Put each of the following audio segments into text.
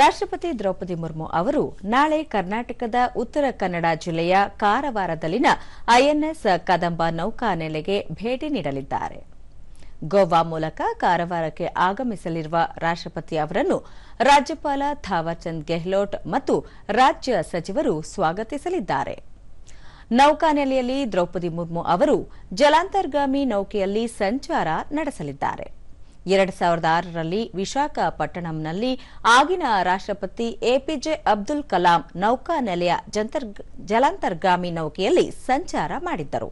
ರಾಷ್ಟ್ರಪತಿ ದ್ರೌಪದಿ ಮುರ್ಮು ಅವರು ನಾಳೆ ಕರ್ನಾಟಕದ ಉತ್ತರ ಕನ್ನಡ ಜಿಲ್ಲೆಯ ಕಾರವಾರದಲ್ಲಿನ ಐಎನ್ಎಸ್ ಕದಂಬ ನೌಕಾನೆಲೆಗೆ ಭೇಟಿ ನೀಡಲಿದ್ದಾರೆ. ಗೋವಾ ಮೂಲಕ ಕಾರವಾರಕ್ಕೆ ಆಗಮಿಸಲಿರುವ ರಾಷ್ಟ್ರಪತಿ ಅವರನ್ನು ರಾಜ್ಯಪಾಲ ಥಾವರ್ಚಂದ್ ಗೆಹ್ಲೋಟ್ ಮತ್ತು ರಾಜ್ಯ ಸಚಿವರು ಸ್ವಾಗತಿಸಲಿದ್ದಾರೆ. ನೌಕಾನೆಲೆಯಲ್ಲಿ ದ್ರೌಪದಿ ಮುರ್ಮು ಅವರು ಜಲಾಂತರ್ಗಾಮಿ ನೌಕೆಯಲ್ಲಿ ಸಂಚಾರ ನಡೆಸಲಿದ್ದಾರೆ. 2006ರಲ್ಲಿ ವಿಶಾಖಪಟ್ಟಣಂನಲ್ಲಿ ಆಗಿನ ರಾಷ್ಟ್ರಪತಿ ಎಪಿಜೆ ಅಬ್ದುಲ್ ಕಲಾಂ ನೌಕಾನೆಲೆಯ ಜಲಾಂತರ್ಗಾಮಿ ನೌಕೆಯಲ್ಲಿ ಸಂಚಾರ ಮಾಡಿದ್ದರು.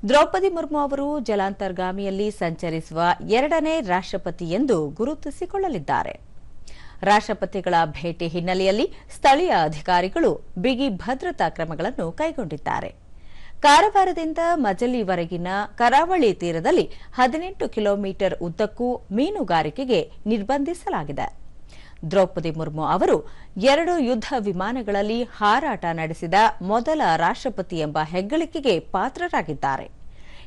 ದ್ರೌಪದಿ ಮುರ್ಮು ಅವರು ಜಲಾಂತರ್ಗಾಮಿಯಲ್ಲಿ ಸಂಚರಿಸುವ ಎರಡನೇ ರಾಷ್ಟ್ರಪತಿ ಎಂದು ಗುರುತಿಸಿಕೊಳ್ಳಲಿದ್ದಾರೆ. ರಾಷ್ಟ್ರಪತಿಗಳ ಭೇಟಿ ಹಿನ್ನೆಲೆಯಲ್ಲಿ ಸ್ಥಳೀಯ ಅಧಿಕಾರಿಗಳು ಬಿಗಿ ಭದ್ರತಾ ಕ್ರಮಗಳನ್ನು ಕೈಗೊಂಡಿದ್ದಾರೆ. ಕಾರವಾರದಿಂದ ಮಜಲಿವರೆಗಿನ ಕರಾವಳಿ ತೀರದಲ್ಲಿ 18 ಕಿಲೋಮೀಟರ್ ಉದ್ದಕ್ಕೂ ಮೀನುಗಾರಿಕೆಗೆ ನಿರ್ಬಂಧಿಸಲಾಗಿದೆ. ದ್ರೌಪದಿ ಮುರ್ಮು ಅವರು 2 ಯುದ್ಧ ವಿಮಾನಗಳಲ್ಲಿ ಹಾರಾಟ ನಡೆಸಿದ ಮೊದಲ ರಾಷ್ಟ್ರಪತಿ ಎಂಬ ಹೆಗ್ಗಳಿಕೆಗೆ ಪಾತ್ರರಾಗಿದ್ದಾರೆ.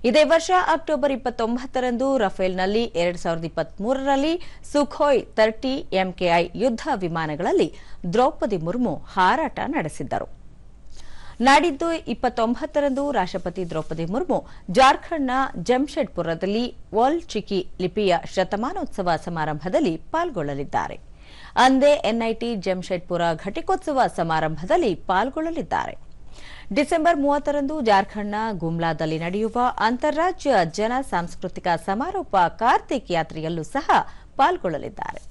ಇದೇ ವರ್ಷ ಅಕ್ಟೋಬರ್ 29ರಂದು ರಫೇಲ್ನಲ್ಲಿ 2023ರಲ್ಲಿ ಸುಖೋಯ್ 30 MKI ಯುದ್ಧ ವಿಮಾನಗಳಲ್ಲಿ ದ್ರೌಪದಿ ಮುರ್ಮು ಹಾರಾಟ ನಡೆಸಿದ್ದರು. ನಾಡಿದ್ದು 29ರಂದು ರಾಷ್ಟ್ರಪತಿ ದ್ರೌಪದಿ ಮುರ್ಮು ಜಾರ್ಖಂಡ್ನ ಜಮ್ಶೆಡ್ಪುರದಲ್ಲಿ ವರ್ಲ್ಡ್ ಚಿಕಿ ಲಿಪಿಯ ಶತಮಾನೋತ್ಸವ ಸಮಾರಂಭದಲ್ಲಿ ಪಾಲ್ಗೊಳ್ಳಲಿದ್ದಾರೆ. ಅಂದೇ ಎನ್ಐಟಿ ಜಮ್ಶೆಡ್ಪುರ ಘಟಿಕೋತ್ಸವ ಸಮಾರಂಭದಲ್ಲಿ ಪಾಲ್ಗೊಳ್ಳಲಿದ್ದಾರೆ. ಡಿಸೆಂಬರ್ 30ರಂದು ಜಾರ್ಖಂಡ್ನ ಗುಮ್ಲಾದಲ್ಲಿ ನಡೆಯುವ ಅಂತಾರಾಜ್ಯ ಜನ ಸಾಂಸ್ಕೃತಿಕ ಸಮಾರೋಪ ಕಾರ್ತಿಕ್ ಯಾತ್ರೆಯಲ್ಲೂ ಸಹ ಪಾಲ್ಗೊಳ್ಳಲಿದ್ದಾರೆ.